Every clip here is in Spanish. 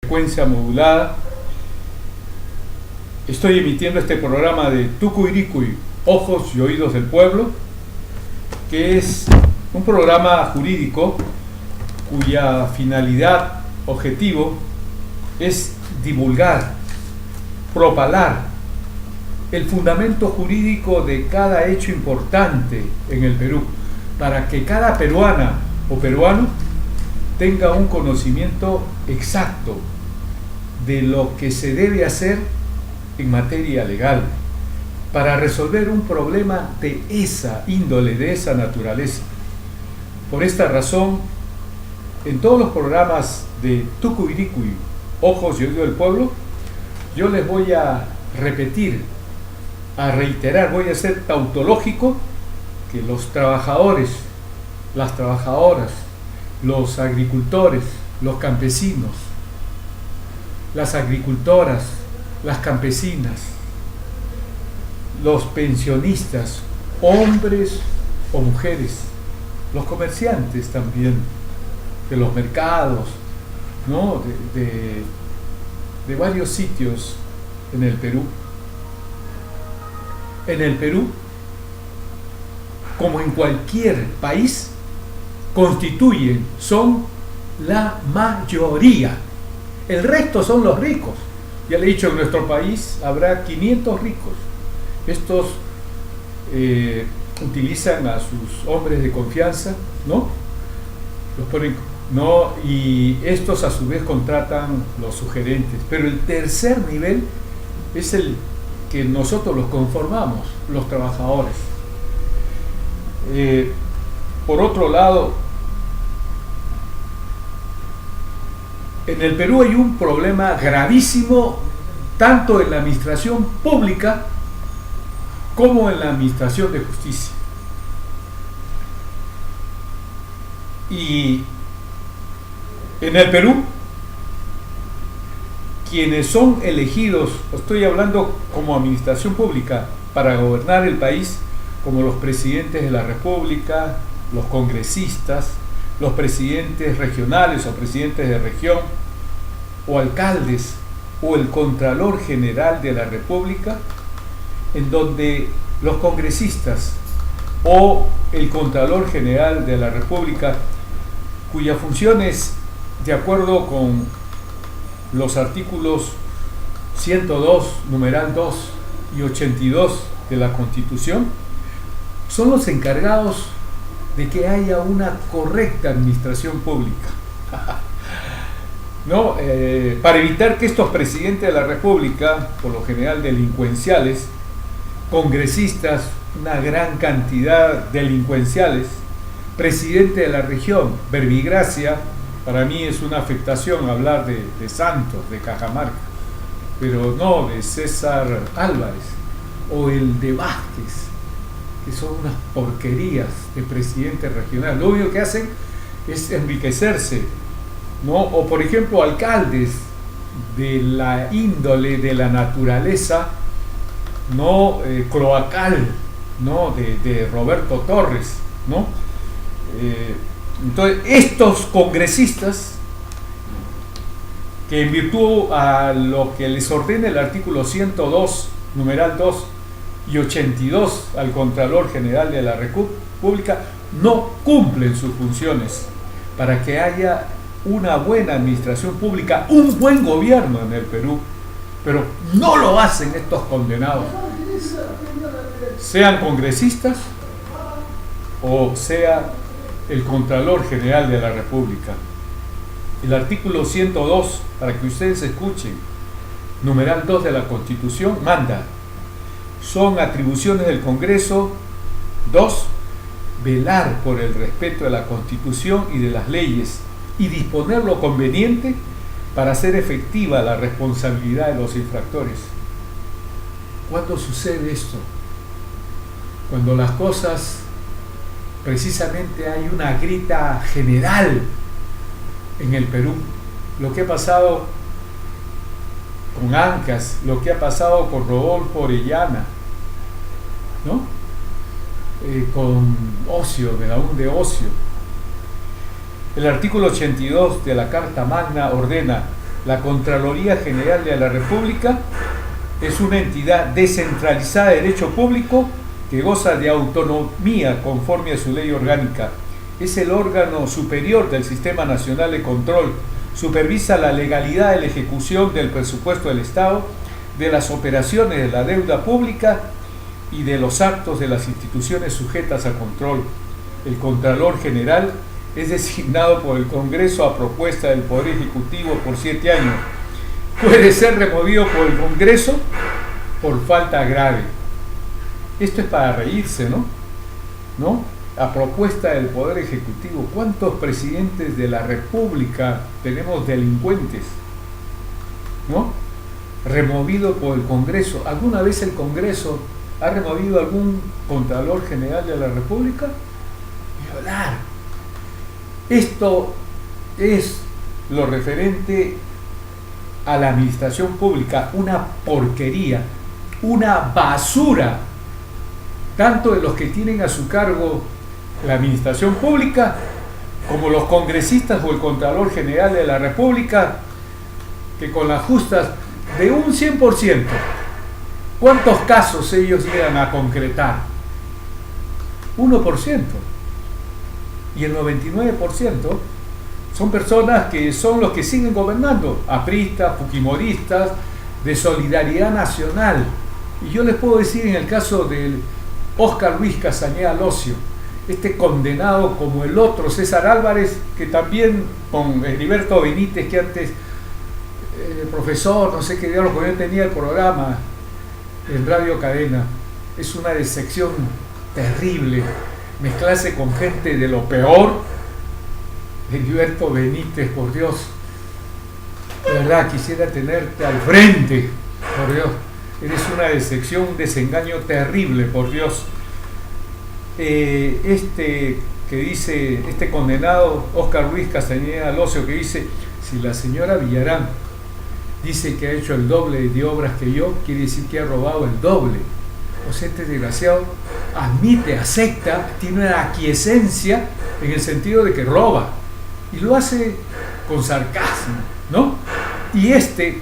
Frecuencia modulada. Estoy emitiendo este programa de Tucuiricuy, Ojos y Oídos del Pueblo, que es un programa jurídico cuya finalidad, objetivo, es divulgar, propalar el fundamento jurídico de cada hecho importante en el Perú, para que cada peruana o peruano tenga un conocimiento exacto de lo que se debe hacer en materia legal para resolver un problema de esa índole, de esa naturaleza. Por esta razón, en todos los programas de Tucuiricuy, Ojos y Oídos del Pueblo, yo les voy a repetir, a reiterar, voy a ser tautológico, que los trabajadores, las trabajadoras, los agricultores, los campesinos, las agricultoras, las campesinas, los pensionistas, hombres o mujeres, los comerciantes también, de los mercados, ¿no? de varios sitios en el Perú. En el Perú, como en cualquier país, constituyen, son la mayoría. El resto son los ricos. Ya le he dicho, en nuestro país habrá 500 ricos. Estos utilizan a sus hombres de confianza, ¿no? Los ponen, ¿no? Y estos a su vez contratan los sugerentes. Pero el tercer nivel es el que nosotros los conformamos, los trabajadores. Por otro lado, en el Perú hay un problema gravísimo tanto en la administración pública como en la administración de justicia. Y en el Perú, quienes son elegidos, estoy hablando como administración pública, para gobernar el país, como los presidentes de la República, los congresistas, los presidentes regionales o presidentes de región, o alcaldes, o el Contralor General de la República, en donde los congresistas o el Contralor General de la República, cuya función es, de acuerdo con los artículos 102, numeral 2 y 82 de la Constitución, son los encargados de que haya una correcta administración pública. ¿No? Para evitar que estos presidentes de la República, por lo general delincuenciales, congresistas, una gran cantidad delincuenciales, presidente de la región, verbigracia, para mí es una afectación hablar de Santos, de Cajamarca, pero no de César Álvarez, o el de Vázquez, que son unas porquerías de presidente regional. Lo único que hacen es enriquecerse, ¿no? O por ejemplo, alcaldes de la índole, de la naturaleza, ¿no? Cloacal, ¿no? De Roberto Torres, ¿no? Entonces, estos congresistas, que en virtud a lo que les ordena el artículo 102, numeral 2 y 82 al Contralor General de la República, no cumplen sus funciones para que haya una buena administración pública, un buen gobierno en el Perú, pero no lo hacen estos condenados, sean congresistas o sea el Contralor General de la República. El artículo 102, para que ustedes escuchen, numeral 2 de la Constitución, manda: son atribuciones del Congreso, 2, velar por el respeto de la Constitución y de las leyes y disponer lo conveniente para hacer efectiva la responsabilidad de los infractores. ¿Cuándo sucede esto? Cuando las cosas, precisamente hay una grita general en el Perú. Lo que ha pasado con Ancas, lo que ha pasado con Rodolfo Orellana, ¿no? Con Ocio, de la UNDE Ocio. El artículo 82 de la Carta Magna ordena: La Contraloría General de la República es una entidad descentralizada de derecho público que goza de autonomía conforme a su ley orgánica. Es el órgano superior del Sistema Nacional de Control. Supervisa la legalidad de la ejecución del presupuesto del Estado, de las operaciones de la deuda pública y de los actos de las instituciones sujetas a control. El Contralor General es designado por el Congreso a propuesta del Poder Ejecutivo por 7 años. Puede ser removido por el Congreso por falta grave. Esto es para reírse, ¿no? A propuesta del Poder Ejecutivo. ¿Cuántos presidentes de la República tenemos delincuentes? ¿No? Removido por el Congreso. ¿Alguna vez el Congreso ha removido algún Contralor General de la República? Violar. Esto es lo referente a la administración pública, una porquería, una basura, tanto de los que tienen a su cargo la administración pública, como los congresistas o el Contralor General de la República, que con las justas de un 100%, ¿cuántos casos ellos llegan a concretar? 1%. Y el 99% son personas que son los que siguen gobernando, apristas, fujimoristas, de Solidaridad Nacional. Y yo les puedo decir en el caso del Óscar Luis Castañeda Locio, este condenado como el otro César Álvarez, que también con Heriberto Benítez, que antes profesor, no sé qué diablo, porque yo tenía el programa en Radio Cadena, es una decepción terrible mezclarse con gente de lo peor. Heriberto Benítez, por Dios, de verdad quisiera tenerte al frente, por Dios, eres una decepción, un desengaño terrible, por Dios. Este condenado Óscar Luis Castañeda Locio, que dice: si la señora Villarán dice que ha hecho el doble de obras que yo, quiere decir que ha robado el doble. O sea, este desgraciado admite, acepta, tiene una aquiescencia en el sentido de que roba, y lo hace con sarcasmo, ¿no? Y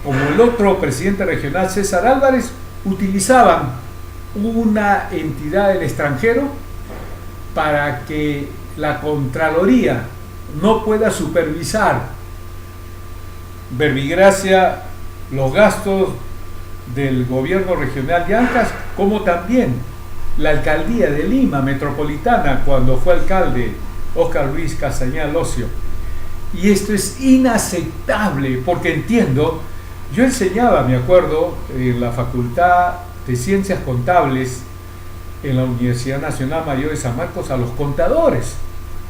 como el otro presidente regional César Álvarez, utilizaban una entidad del extranjero para que la Contraloría no pueda supervisar, verbigracia, los gastos del gobierno regional de Ancash, como también la alcaldía de Lima metropolitana, cuando fue alcalde Óscar Luis Castañeda Locio. Y esto es inaceptable, porque entiendo, yo enseñaba, me acuerdo, en la Facultad de Ciencias Contables en la Universidad Nacional Mayor de San Marcos a los contadores,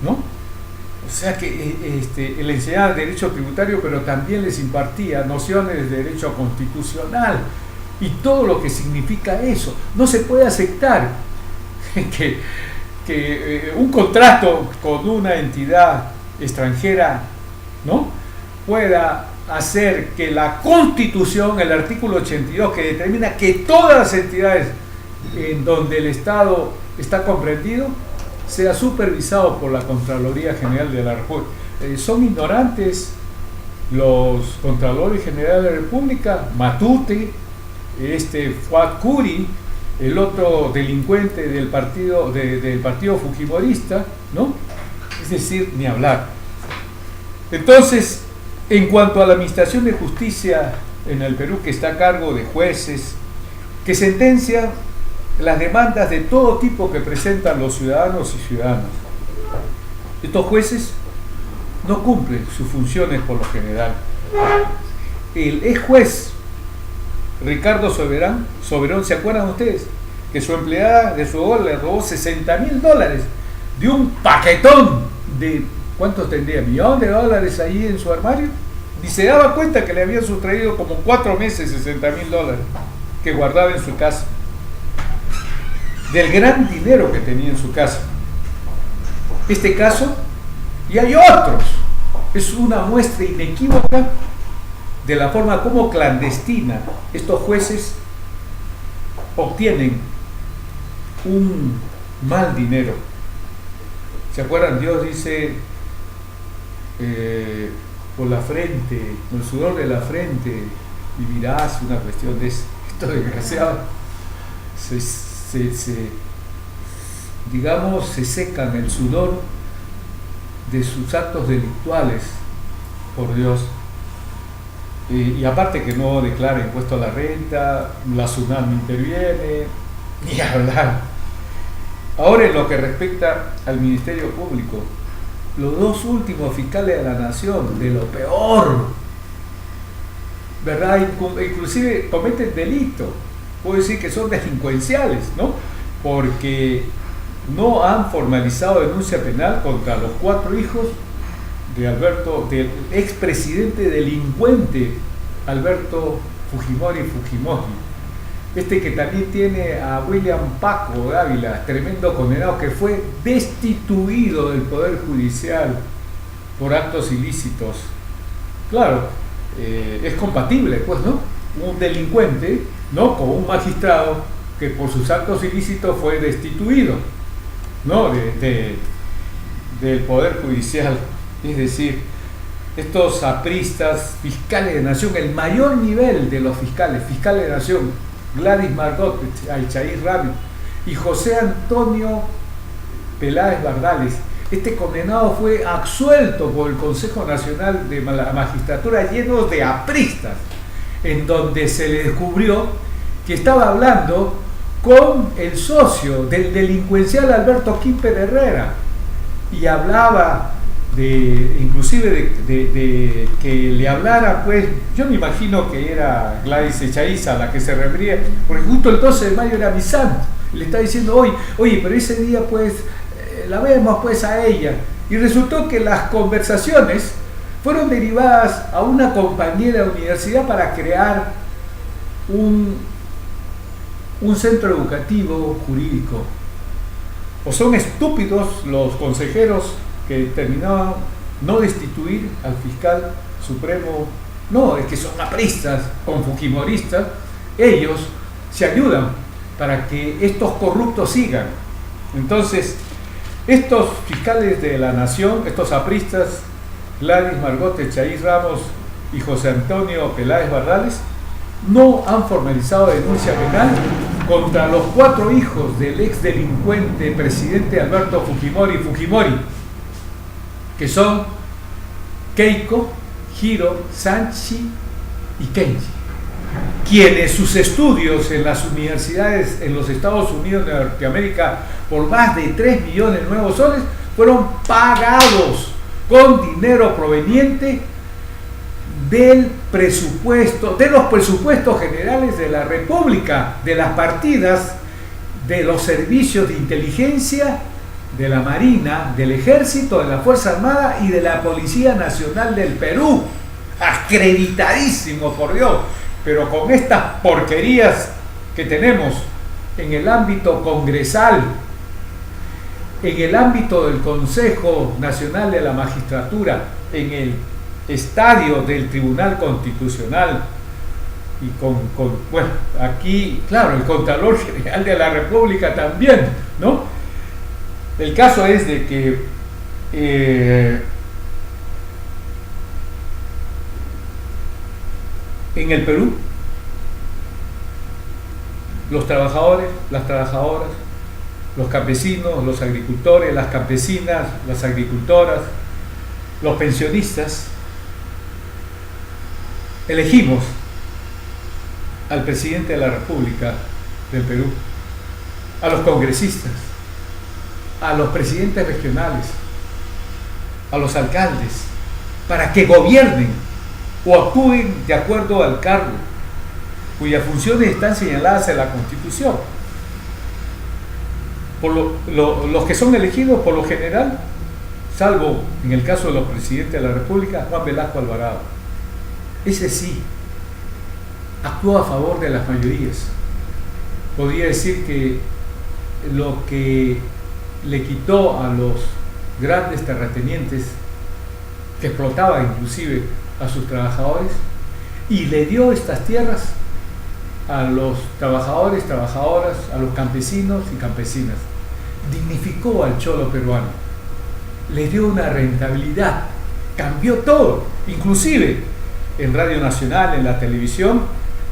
¿no? O sea que le enseñaba derecho tributario, pero también les impartía nociones de derecho constitucional y todo lo que significa eso. No se puede aceptar que un contrato con una entidad extranjera, ¿no?, pueda hacer que la Constitución, el artículo 82, que determina que todas las entidades en donde el Estado está comprendido sea supervisado por la Contraloría General de la República. Son ignorantes los Contralores Generales de la República, Matute, Fuad Curi, el otro delincuente del partido fujimorista, ¿no? Es decir, ni hablar. Entonces, en cuanto a la administración de justicia en el Perú, que está a cargo de jueces que sentencian las demandas de todo tipo que presentan los ciudadanos y ciudadanas, estos jueces no cumplen sus funciones por lo general. El ex juez Ricardo Soberón, ¿se acuerdan ustedes? Que su empleada de su hogar le robó $60,000 de un paquetón de, ¿cuántos tendría? $1 millones ahí en su armario. Y se daba cuenta que le habían sustraído como 4 meses $60,000 que guardaba en su casa, del gran dinero que tenía en su casa. Este caso, y hay otros, es una muestra inequívoca de la forma como clandestina estos jueces obtienen un mal dinero. ¿Se acuerdan? Dios dice, por la frente, con el sudor de la frente, vivirás una cuestión de esto desgraciado. Digamos, se secan el sudor de sus actos delictuales, por Dios. Y aparte que no declara impuesto a la renta, la SUNAT interviene, ni hablar. Ahora, en lo que respecta al Ministerio Público, los dos últimos fiscales de la Nación, de lo peor, ¿verdad? Inclusive cometen delito, puedo decir que son delincuenciales, ¿no? Porque no han formalizado denuncia penal contra los 4 hijos de del expresidente delincuente Alberto Fujimori, que también tiene a William Paco Dávila, tremendo condenado que fue destituido del Poder Judicial por actos ilícitos. Claro, es compatible, pues, ¿no? Un delincuente, ¿no?, con un magistrado que por sus actos ilícitos fue destituido, ¿no?, del Poder Judicial. Es decir, estos apristas, fiscales de nación, el mayor nivel de los fiscales de nación, Gladys Margot Alchaíz Rami y José Antonio Peláez Bardales. Este condenado fue absuelto por el Consejo Nacional de la Magistratura, lleno de apristas, en donde se le descubrió que estaba hablando con el socio del delincuencial Alberto Quimper Herrera, y hablaba inclusive de que le hablara, pues yo me imagino que era Gladys Echaíz a la que se refería, porque justo el 12 de mayo era mi santo, y le está diciendo oye, pero ese día pues la vemos pues a ella, y resultó que las conversaciones fueron derivadas a una compañera de universidad para crear un centro educativo jurídico. O son estúpidos los consejeros que determinaban no destituir al fiscal supremo. No, es que son apristas, con fujimoristas. Ellos se ayudan para que estos corruptos sigan. Entonces, estos fiscales de la nación, estos apristas, Gladys Margot Echaíz Ramos y José Antonio Peláez Bardales, no han formalizado denuncia penal contra los 4 hijos del ex delincuente presidente Alberto Fujimori, que son Keiko, Hiro, Sanchi y Kenji, quienes sus estudios en las universidades en los Estados Unidos de Norteamérica por más de 3 millones de nuevos soles fueron pagados con dinero proveniente del presupuesto, de los presupuestos generales de la República, de las partidas de los servicios de inteligencia, de la Marina, del Ejército, de la Fuerza Armada y de la Policía Nacional del Perú. Acreditadísimo, por Dios. Pero con estas porquerías que tenemos en el ámbito congresal, en el ámbito del Consejo Nacional de la Magistratura, en el estadio del Tribunal Constitucional, y bueno, aquí, claro, el Contralor General de la República también, ¿no? El caso es de que en el Perú, los trabajadores, las trabajadoras, los campesinos, los agricultores, las campesinas, las agricultoras, los pensionistas, elegimos al presidente de la República del Perú, a los congresistas, a los presidentes regionales, a los alcaldes, para que gobiernen o actúen de acuerdo al cargo, cuyas funciones están señaladas en la Constitución. Los que son elegidos por lo general, salvo en el caso de los presidentes de la República, Juan Velasco Alvarado, ese sí actúa a favor de las mayorías. Podría decir que lo que le quitó a los grandes terratenientes, que explotaban inclusive a sus trabajadores, y le dio estas tierras a los trabajadores, trabajadoras, a los campesinos y campesinas. Dignificó al cholo peruano, le dio una rentabilidad cambió todo, inclusive en Radio Nacional, en la televisión,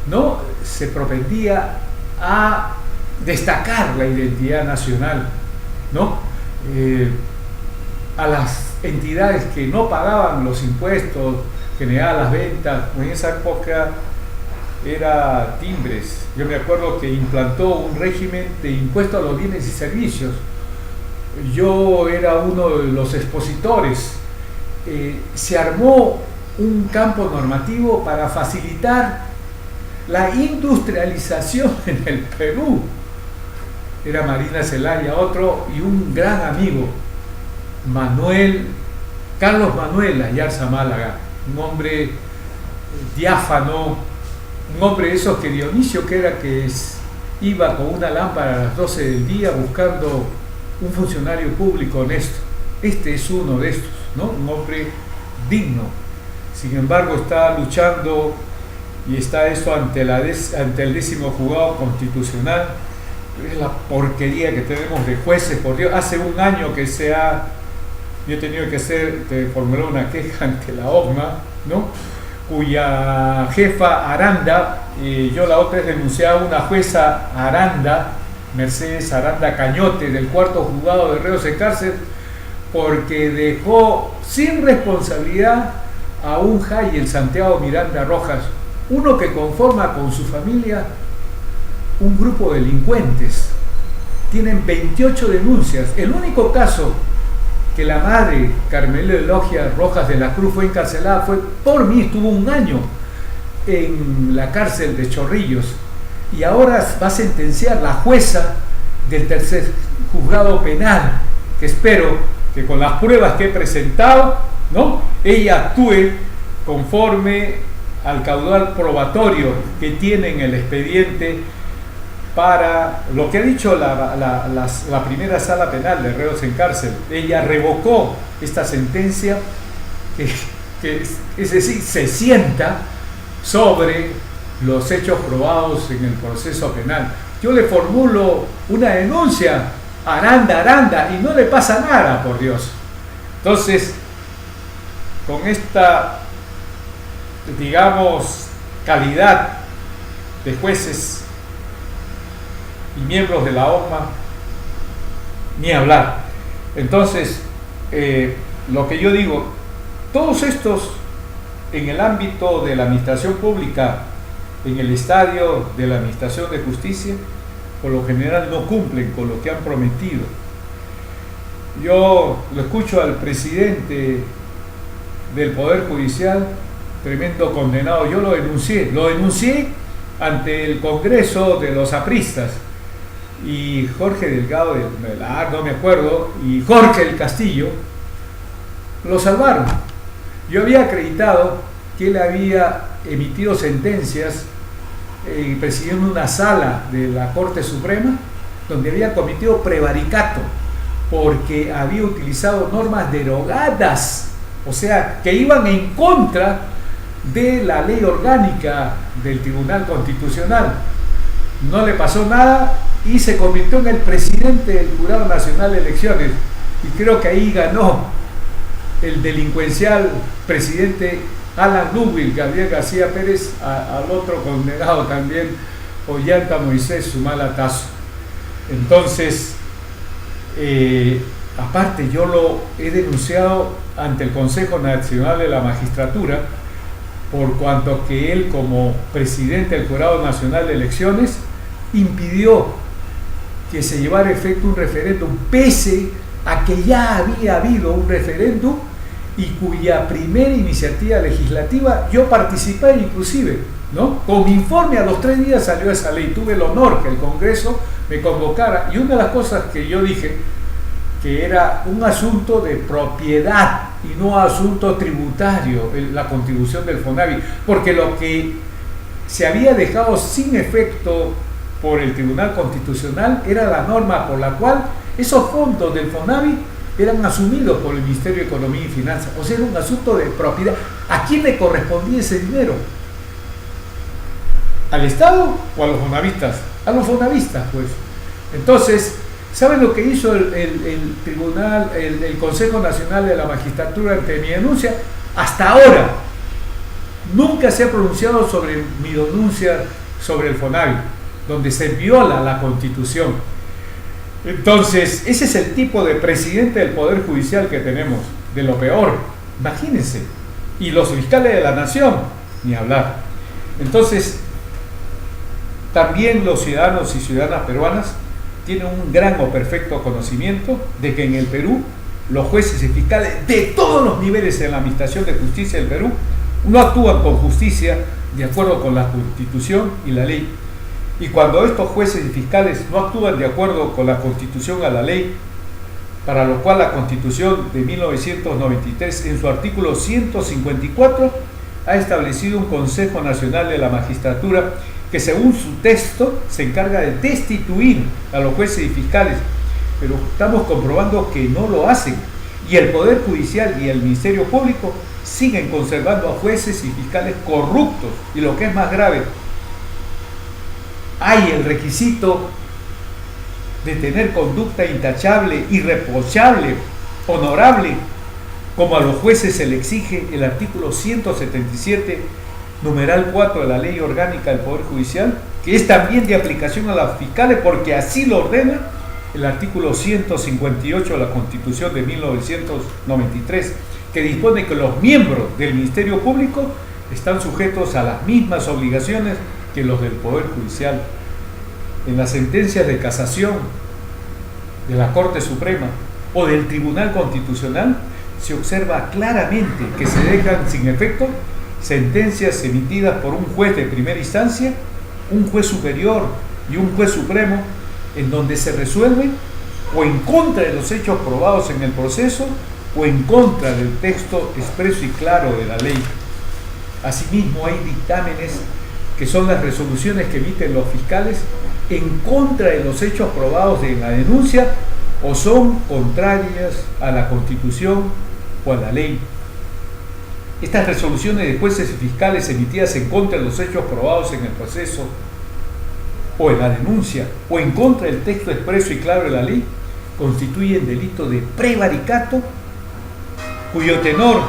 ¿no? Se propendía a destacar la identidad nacional, ¿no? A las entidades que no pagaban los impuestos, generaban las ventas, en esa época era Timbres. Yo me acuerdo que implantó un régimen de impuesto a los bienes y servicios. Yo era uno de los expositores. Se armó un campo normativo para facilitar la industrialización en el Perú. Era Marina Zelaya, otro, y un gran amigo, Carlos Manuel Ayarza Málaga, un hombre diáfano, un hombre de esos que Dionisio, que era iba con una lámpara a las 12 del día buscando un funcionario público honesto. Este es uno de estos, ¿no? Un hombre digno. Sin embargo, está luchando y está esto ante el 10º juzgado constitucional. Es la porquería que tenemos de jueces, por Dios. Hace un año que yo he tenido que formular una queja ante la OCMA, ¿no? Cuya jefa Aranda, yo la otra vez denunciaba a una jueza Aranda, Mercedes Aranda Cañote, del 4º juzgado de reos en cárcel, porque dejó sin responsabilidad a un Jay, el Santiago Miranda Rojas, uno que conforma con su familia un grupo de delincuentes. Tienen 28 denuncias. El único caso que la madre, Carmelo Elogia Rojas de la Cruz, fue encarcelada fue por mí. Estuvo un año en la cárcel de Chorrillos y ahora va a sentenciar la jueza del 3er juzgado penal, que espero que con las pruebas que he presentado, ¿no?, ella actúe conforme al caudal probatorio que tiene en el expediente para lo que ha dicho la primera sala penal de reos en cárcel. Ella revocó esta sentencia es decir, se sienta sobre los hechos probados en el proceso penal. Yo le formulo una denuncia, Aranda, y no le pasa nada, por Dios. Entonces, con esta, digamos, calidad de jueces y miembros de la OCMA, ni hablar. Entonces, lo que yo digo, todos estos en el ámbito de la administración pública, en el estadio de la administración de justicia, por lo general no cumplen con lo que han prometido. Yo lo escucho al presidente del Poder Judicial, tremendo condenado. Yo lo denuncié ante el Congreso de los apristas, y Jorge Delgado no me acuerdo, y Jorge del Castillo lo salvaron. Yo había acreditado que él había emitido sentencias presidiendo una sala de la Corte Suprema donde había cometido prevaricato porque había utilizado normas derogadas, o sea, que iban en contra de la ley orgánica del Tribunal Constitucional. No le pasó nada y se convirtió en el presidente del Jurado Nacional de Elecciones, y creo que ahí ganó el delincuencial presidente Alan Ludwig, Gabriel García Pérez, al otro condenado también, Ollanta Moisés Sumalatazo. Entonces, aparte, yo lo he denunciado ante el Consejo Nacional de la Magistratura, por cuanto que él, como presidente del Jurado Nacional de Elecciones, impidió que se llevara a efecto un referéndum, pese a que ya había habido un referéndum y cuya primera iniciativa legislativa yo participé inclusive, ¿no? Con mi informe a los 3 días salió esa ley. Tuve el honor que el Congreso me convocara, y una de las cosas que yo dije, que era un asunto de propiedad y no asunto tributario, la contribución del FONAVI, porque lo que se había dejado sin efecto por el Tribunal Constitucional era la norma por la cual esos fondos del FONAVI eran asumidos por el Ministerio de Economía y Finanzas. O sea, era un asunto de propiedad. ¿A quién le correspondía ese dinero? ¿Al Estado o a los fonavistas? A los fonavistas, pues. Entonces, ¿saben lo que hizo el Tribunal, el Consejo Nacional de la Magistratura ante mi denuncia? hasta ahora nunca se ha pronunciado sobre mi denuncia sobre el FONAVI, donde se viola la Constitución. Entonces, ese es el tipo de presidente del Poder Judicial que tenemos, de lo peor, imagínense. Y los fiscales de la nación, ni hablar. Entonces, también los ciudadanos y ciudadanas peruanas tienen un gran o perfecto conocimiento de que en el Perú los jueces y fiscales de todos los niveles en la Administración de Justicia del Perú no actúan con justicia de acuerdo con la Constitución y la ley. Y cuando estos jueces y fiscales no actúan de acuerdo con la Constitución a la ley, para lo cual la Constitución de 1993 en su artículo 154 ha establecido un Consejo Nacional de la Magistratura que según su texto se encarga de destituir a los jueces y fiscales, pero estamos comprobando que no lo hacen, y el Poder Judicial y el Ministerio Público siguen conservando a jueces y fiscales corruptos, y lo que es más grave, hay el requisito de tener conducta intachable, irreprochable, honorable, como a los jueces se le exige el artículo 177, numeral 4 de la Ley Orgánica del Poder Judicial, que es también de aplicación a los fiscales porque así lo ordena el artículo 158 de la Constitución de 1993, que dispone que los miembros del Ministerio Público están sujetos a las mismas obligaciones que los del Poder Judicial. En las sentencias de casación de la Corte Suprema o del Tribunal Constitucional se observa claramente que se dejan sin efecto sentencias emitidas por un juez de primera instancia, un juez superior y un juez supremo, en donde se resuelven o en contra de los hechos probados en el proceso o en contra del texto expreso y claro de la ley. Asimismo, hay dictámenes que son las resoluciones que emiten los fiscales en contra de los hechos probados en la denuncia o son contrarias a la Constitución o a la ley. Estas resoluciones de jueces y fiscales emitidas en contra de los hechos probados en el proceso o en la denuncia o en contra del texto expreso y claro de la ley constituyen delito de prevaricato, cuyo tenor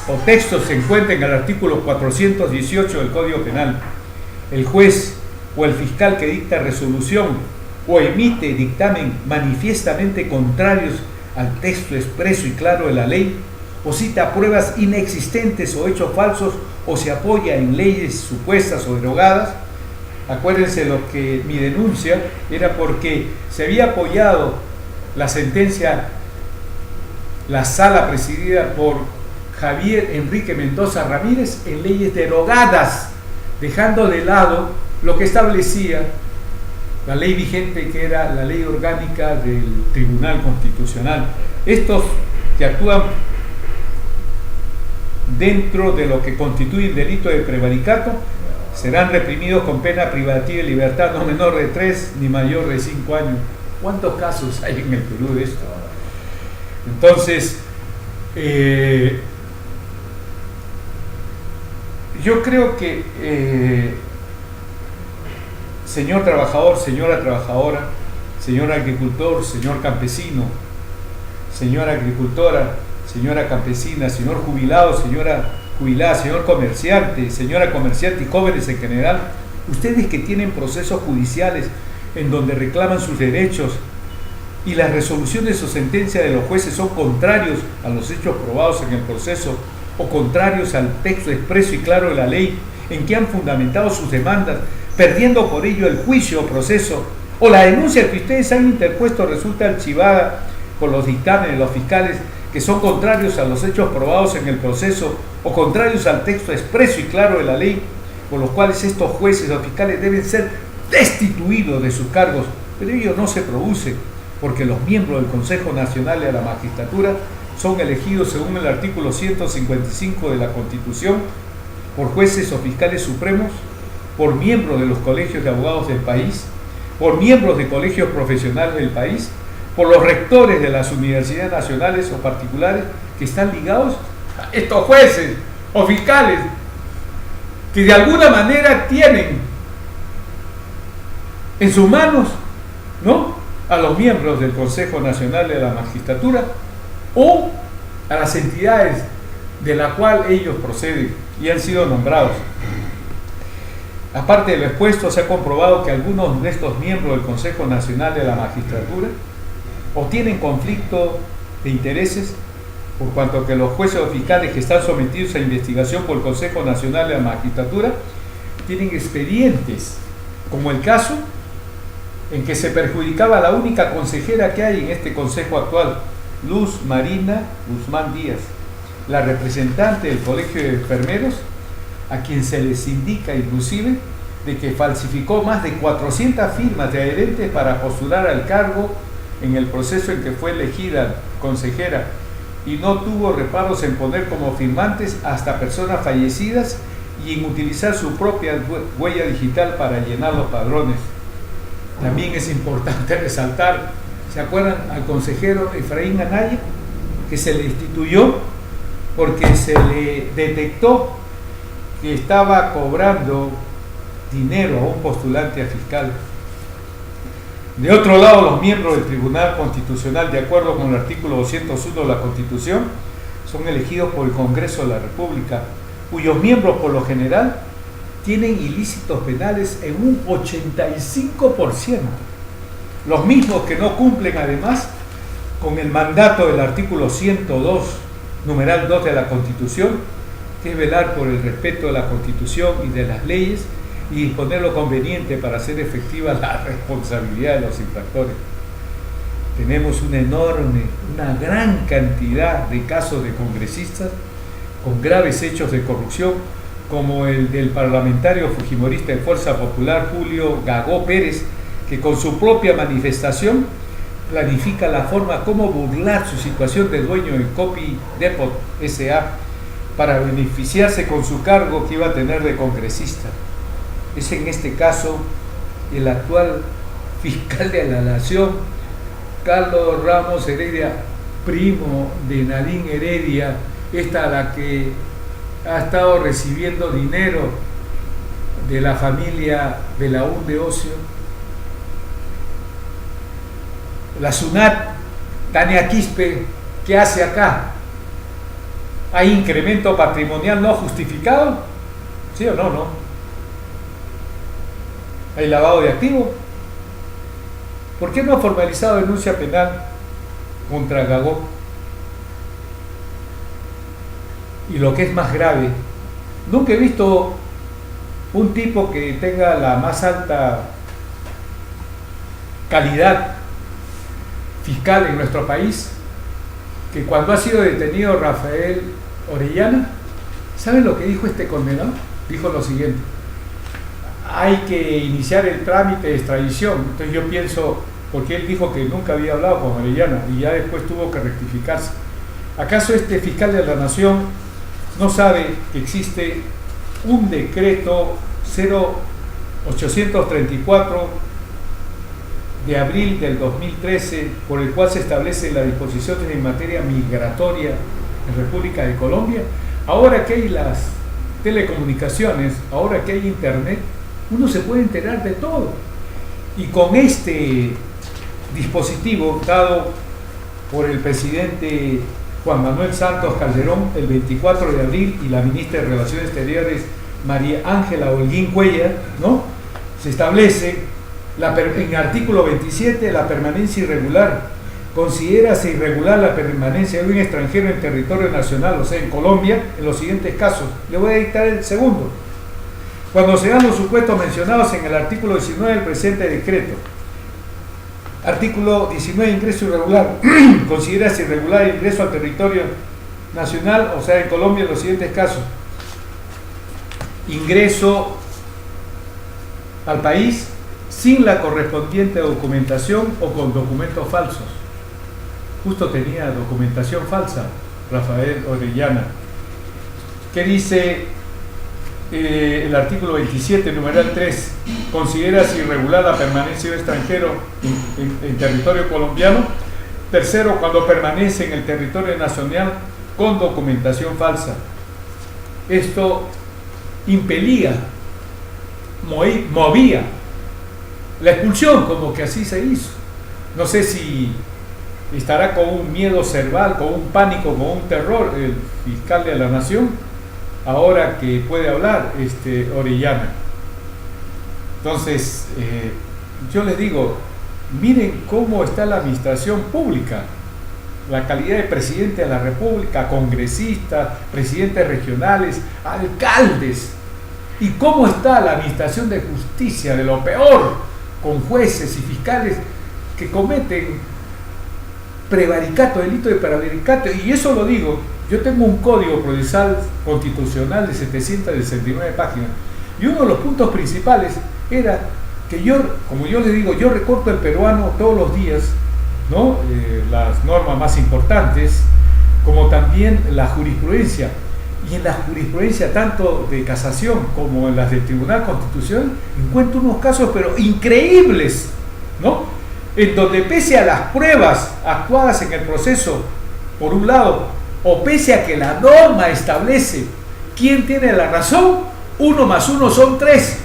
o texto se encuentra en el artículo 418 del Código Penal. El juez o el fiscal que dicta resolución o emite dictamen manifiestamente contrarios al texto expreso y claro de la ley, o cita pruebas inexistentes o hechos falsos, o se apoya en leyes supuestas o derogadas. Acuérdense lo que mi denuncia era porque se había apoyado la sentencia, la sala presidida por Javier Enrique Mendoza Ramírez, en leyes derogadas, dejando de lado lo que establecía la ley vigente, que era la ley orgánica del Tribunal Constitucional. Estos que actúan dentro de lo que constituye el delito de prevaricato serán reprimidos con pena privativa de libertad no menor de 3 ni mayor de 5 años. ¿Cuántos casos hay en el Perú de esto? Entonces, yo creo que señor trabajador, señora trabajadora, señor agricultor, señor campesino, señora agricultora, señora campesina, señor jubilado, señora jubilada, señor comerciante, señora comerciante y jóvenes en general, ustedes que tienen procesos judiciales en donde reclaman sus derechos y las resoluciones o sentencias de los jueces son contrarios a los hechos probados en el proceso o contrarios al texto expreso y claro de la ley en que han fundamentado sus demandas, perdiendo por ello el juicio o proceso, o la denuncia que ustedes han interpuesto resulta archivada por los dictámenes de los fiscales que son contrarios a los hechos probados en el proceso o contrarios al texto expreso y claro de la ley, por los cuales estos jueces o fiscales deben ser destituidos de sus cargos, pero ello no se produce porque los miembros del Consejo Nacional de la Magistratura son elegidos según el artículo 155 de la Constitución por jueces o fiscales supremos, por miembros de los colegios de abogados del país, por miembros de colegios profesionales del país, por los rectores de las universidades nacionales o particulares que están ligados a estos jueces o fiscales que de alguna manera tienen en sus manos, ¿no?, a los miembros del Consejo Nacional de la Magistratura o a las entidades de la cual ellos proceden y han sido nombrados. Aparte de lo expuesto, se ha comprobado que algunos de estos miembros del Consejo Nacional de la Magistratura o tienen conflicto de intereses, por cuanto que los jueces o fiscales que están sometidos a investigación por el Consejo Nacional de la Magistratura tienen expedientes, como el caso en que se perjudicaba a la única consejera que hay en este consejo actual, Luz Marina Guzmán Díaz, la representante del Colegio de Enfermeros, a quien se les indica inclusive de que falsificó más de 400 firmas de adherentes para postular al cargo en el proceso en que fue elegida consejera, y no tuvo reparos en poner como firmantes hasta personas fallecidas y en utilizar su propia huella digital para llenar los padrones. También es importante resaltar, ¿se acuerdan al consejero Efraín Anaya? Que se le instituyó porque se le detectó que estaba cobrando dinero a un postulante a fiscal. De otro lado, los miembros del Tribunal Constitucional, de acuerdo con el artículo 201 de la Constitución, son elegidos por el Congreso de la República, cuyos miembros por lo general tienen ilícitos penales en un 85%. Los mismos que no cumplen además con el mandato del artículo 102, numeral 2 de la Constitución, que es velar por el respeto de la Constitución y de las leyes y disponer lo conveniente para hacer efectiva la responsabilidad de los infractores. Tenemos una gran cantidad de casos de congresistas con graves hechos de corrupción, como el del parlamentario fujimorista de Fuerza Popular Julio Gagó Pérez, que con su propia manifestación planifica la forma como burlar su situación de dueño de Copy Depot S.A. para beneficiarse con su cargo que iba a tener de congresista. Es en este caso el actual fiscal de la Nación, Carlos Ramos Heredia, primo de Nadine Heredia, esta la que ha estado recibiendo dinero de la familia Belaún de Ocio. La SUNAT, Tania Quispe, ¿qué hace acá? ¿Hay incremento patrimonial no justificado? ¿Sí o no? No. ¿Hay lavado de activos? ¿Por qué no ha formalizado denuncia penal contra Gagó? Y lo que es más grave, nunca he visto un tipo que tenga la más alta calidad fiscal en nuestro país, que cuando ha sido detenido Rafael Orellana, ¿saben lo que dijo este condenado? Dijo lo siguiente: hay que iniciar el trámite de extradición. Entonces yo pienso, porque él dijo que nunca había hablado con Orellana y ya después tuvo que rectificarse. ¿Acaso este fiscal de la Nación no sabe que existe un decreto 0834 de abril del 2013 por el cual se establecen las disposiciones en materia migratoria en República de Colombia? Ahora que hay las telecomunicaciones, ahora que hay internet, uno se puede enterar de todo. Y con este dispositivo dado por el presidente Juan Manuel Santos Calderón el 24 de abril y la ministra de Relaciones Exteriores María Ángela Holguín Cuellar, ¿no?, se establece en el artículo 27 la permanencia irregular. Considérase irregular la permanencia de un extranjero en territorio nacional, o sea, en Colombia, en los siguientes casos. Le voy a dictar el segundo. Cuando se dan los supuestos mencionados en el artículo 19 del presente decreto. Artículo 19, ingreso irregular. Considérase irregular el ingreso al territorio nacional, o sea, en Colombia, en los siguientes casos: ingreso al país sin la correspondiente documentación o con documentos falsos. Justo tenía documentación falsa Rafael Orellana. ¿Qué dice el artículo 27, numeral 3? Considérase irregular la permanencia de un extranjero en territorio colombiano. Tercero, cuando permanece en el territorio nacional con documentación falsa. Esto impelía, movía la expulsión, como que así se hizo. No sé si estará con un miedo cerval, con un pánico, con un terror el fiscal de la Nación, ahora que puede hablar Orellana. Entonces, yo les digo, miren cómo está la administración pública, la calidad de presidente de la República, congresistas, presidentes regionales, alcaldes, y cómo está la administración de justicia, de lo peor, con jueces y fiscales que cometen prevaricato, delito de prevaricato. Y eso lo digo, yo tengo un código procesal constitucional de 769 páginas, y uno de los puntos principales era que yo, como yo les digo, yo recorto el peruano todos los días, ¿no? Las normas más importantes, como también la jurisprudencia. Y en la jurisprudencia, tanto de casación como en las del Tribunal Constitucional, encuentro unos casos pero increíbles, ¿no? En donde pese a las pruebas actuadas en el proceso, por un lado, o pese a que la norma establece quién tiene la razón, 1 más 1 son 3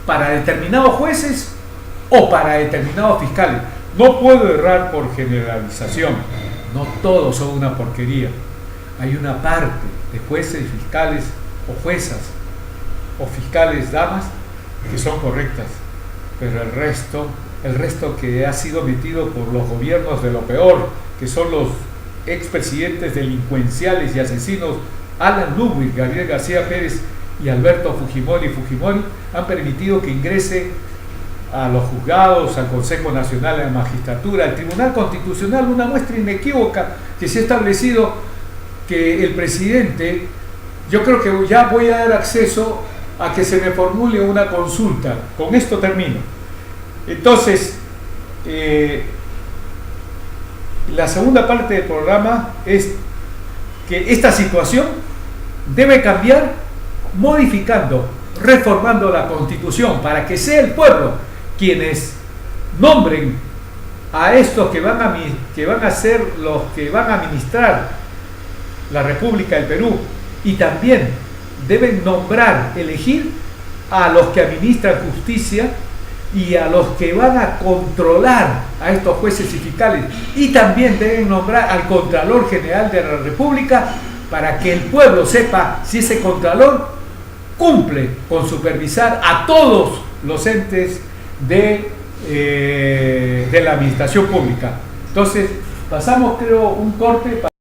para determinados jueces o para determinados fiscales. No puedo errar por generalización, no todos son una porquería. Hay una parte de jueces, fiscales o juezas o fiscales damas que son correctas, pero el resto que ha sido metido por los gobiernos de lo peor, que son los expresidentes delincuenciales y asesinos Alan Ludwig, Gabriel García Pérez y Alberto Fujimori, han permitido que ingrese a los juzgados, al Consejo Nacional de la Magistratura, al Tribunal Constitucional, una muestra inequívoca que se ha establecido que el presidente, yo creo que ya voy a dar acceso a que se me formule una consulta. Con esto termino. Entonces, la segunda parte del programa es que esta situación debe cambiar modificando, reformando la Constitución para que sea el pueblo quienes nombren a estos que van a ser los que van a administrar la República del Perú, y también deben nombrar, elegir a los que administran justicia y a los que van a controlar a estos jueces y fiscales, y también deben nombrar al Contralor General de la República para que el pueblo sepa si ese Contralor cumple con supervisar a todos los entes de la administración pública. Entonces, pasamos, creo, un corte.